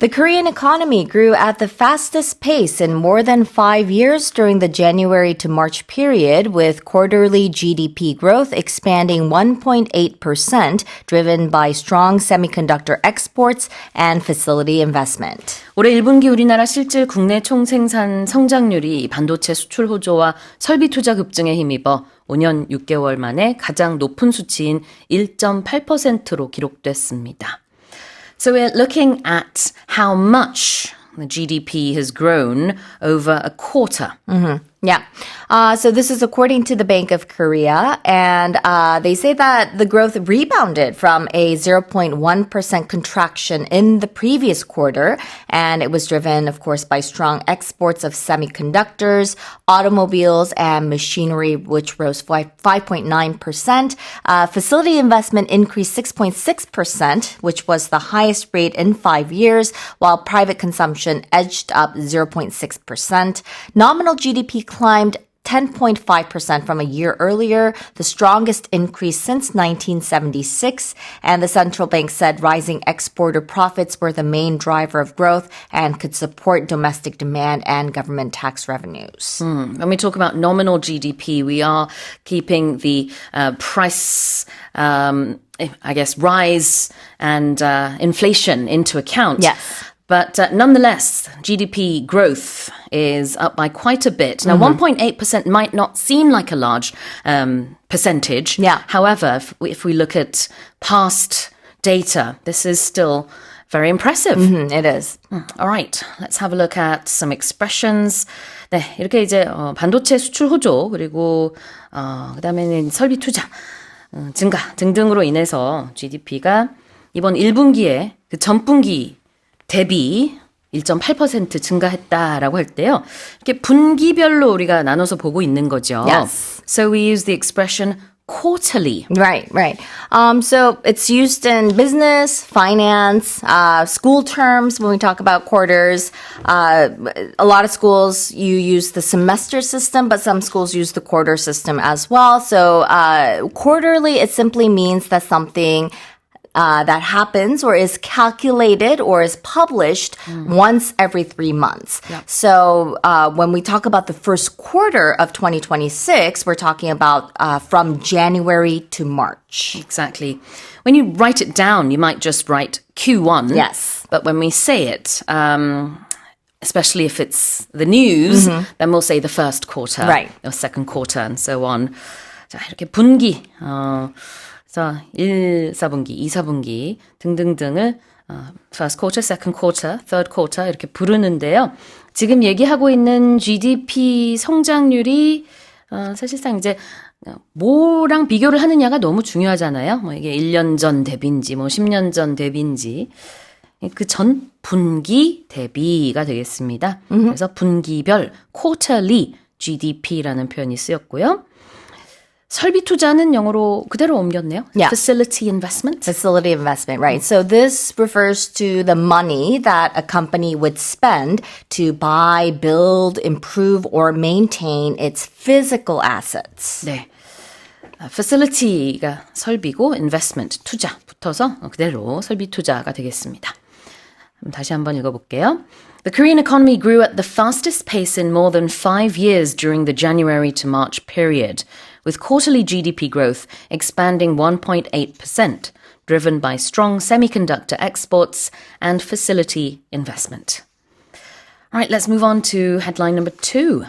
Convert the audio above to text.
The Korean economy grew at the fastest pace in more than 5 years during the January to March period, with quarterly GDP growth expanding 1.8%, driven by strong semiconductor exports and facility investment. 올해 1분기 우리나라 실질 국내 총생산 성장률이 반도체 수출 호조와 설비 투자 급증에 힘입어 5년 6개월 만에 가장 높은 수치인 1.8%로 기록됐습니다. So we're looking at how much the GDP has grown over a quarter. Yeah. So this is according to the Bank of Korea, and they say that the growth rebounded from a 0.1% contraction in the previous quarter, and it was driven, of course, by strong exports of semiconductors, automobiles, and machinery, which rose 5.9%. Facility investment increased 6.6%, which was the highest rate in 5 years, while private consumption edged up 0.6%. Nominal GDP climbed 10.5% from a year earlier, the strongest increase since 1976. And the central bank said rising exporter profits were the main driver of growth and could support domestic demand and government tax revenues. When we talk about nominal GDP, we are keeping the price, rise and inflation into account. Yes. But nonetheless, GDP growth is up by quite a bit. Now, 1.8% might not seem like a large percentage. Yeah. However, if we look at past data, this is still very impressive. It is. All right, let's have a look at some expressions. 네, 이렇게 이제 반도체 수출 호조 그리고 그다음에는 설비 투자 증가 등등으로 인해서 GDP가 이번 1분기에 그 전분기 대비 1.8% 증가했다라고 할 때요. 이렇게 분기별로 우리가 나눠서 보고 있는 거죠. Yes. So we use the expression quarterly. Right. So it's used in business, finance, school terms when we talk about quarters. A lot of schools, you use the semester system, but some schools use the quarter system as well. So quarterly, it simply means that something that happens or is calculated or is published once every 3 months. Yep. So when we talk about the first quarter of 2026, we're talking about from January to March. Exactly. When you write it down, you might just write Q1. Yes. But when we say it, especially if it's the news, then we'll say the first quarter. Right. Or second quarter and so on. 자, 이렇게 분기, 그래서 1, 4분기, 2, 4분기 등등등을 first quarter, second quarter, third quarter 이렇게 부르는데요. 지금 얘기하고 있는 GDP 성장률이 사실상 이제 뭐랑 비교를 하느냐가 너무 중요하잖아요. 뭐 이게 1년 전 대비인지 뭐 10년 전 대비인지 그 전 분기 대비가 되겠습니다. 그래서 분기별 quarterly GDP라는 표현이 쓰였고요. 설비 투자는 영어로 그대로 옮겼네요. Yeah. Facility investment. Facility investment, right. So this refers to the money that a company would spend to buy, build, improve, or maintain its physical assets. 네. Facility가 설비고 investment, 투자 붙어서 그대로 설비 투자가 되겠습니다. 다시 한번 읽어볼게요. The Korean economy grew at the fastest pace in more than 5 years during the January to March period, with quarterly GDP growth expanding 1.8%, driven by strong semiconductor exports and facility investment. All right, let's move on to headline number 2.